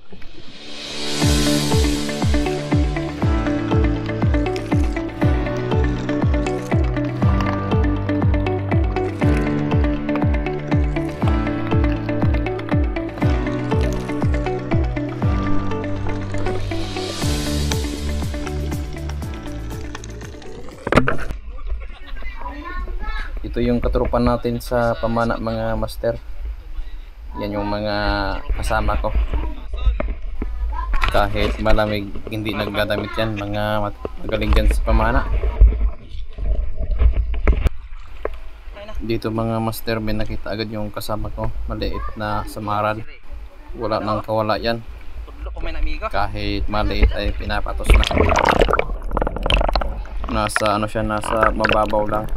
Ito yung katrupan natin sa pamana mga master. Yan yung mga kasama ko. Kahit malamig hindi nagdadamit yan, mga magaling dyan sa pamana. Dito mga master, may nakita agad yung kasama ko, maliit na samaran. Wala nang kawala yan. Kahit maliit ay pinapatos na. Nasa ano siya, nasa mababaw lang.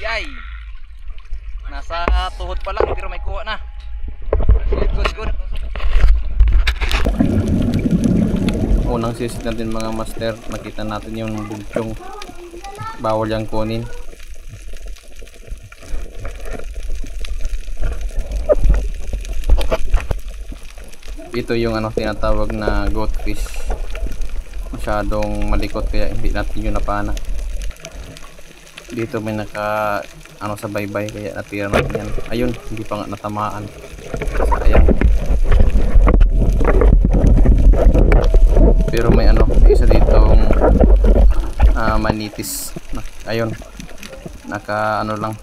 Yay! Nasa tuhod pa lang pero may kuha na. Good. Unang sisit natin mga master, nakita natin yung bugsyong. Bawal yang kunin. Ito yung ano tinatawag na goat fish. Masyadong malikot kaya hindi natin yun napana. Dito may naka ano sa baybay kaya natira natin yan. Ayun, hindi pa nga natamaan. Sayang. Pero may ano, may isa ditong manitis. Ayun, naka ano lang.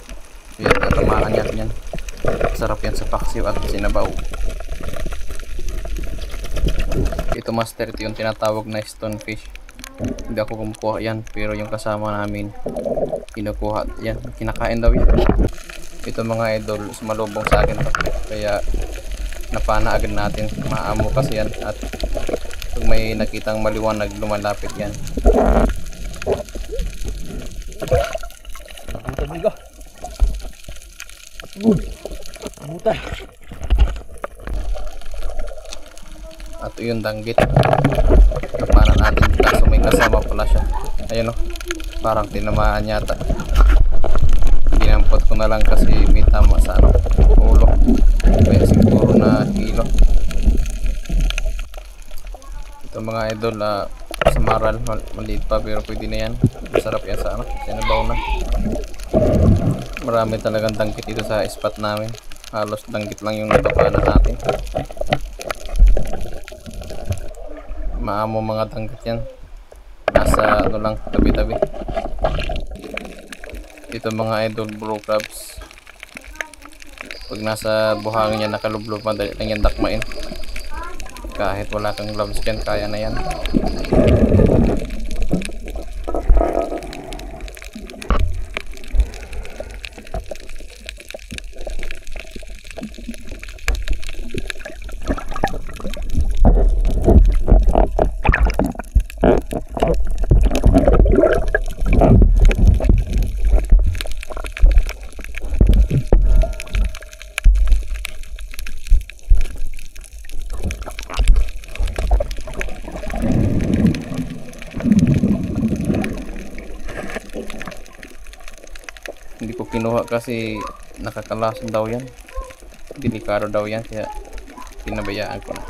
Yan, natamaan yan. Sarap yan sa paksiw at sinabaw. Ito master, ito yung tinatawag na stonefish. Hindi ako kumukuha yan, pero yung kasama namin kinukuha yan, kinakain daw yan. Ito mga idol, sumalubong sa akin to, kaya napana agad natin. Maamo kasi yan at pag may nakitang maliwanag lumalapit yan. At yung danggit napana natin, kaso may kasama pala siya. Ayun o, parang tinamaan yata. Ginampot ko na lang kasi may tama sa ano, ulo. Kaya siguro na kilo. Ito mga idol, sa maral, maliit pa pero pwede na yan. Masarap yan sa ano, sinabaw na. Marami talagang danggit dito sa spot namin. Halos danggit lang yung natapanan natin. Maamo mga danggit yan. Nasa ano lang, tabi-tabi. Ito mga idol, bro crabs. Pag nasa buhangin yan nakalublob, madali lang yan dakmain. Kahit wala kang gloves yan, kaya na yan. Hindi ko kinuha kasi nakakalason daw yan, delikado daw yan, kaya pinabayaan ko na.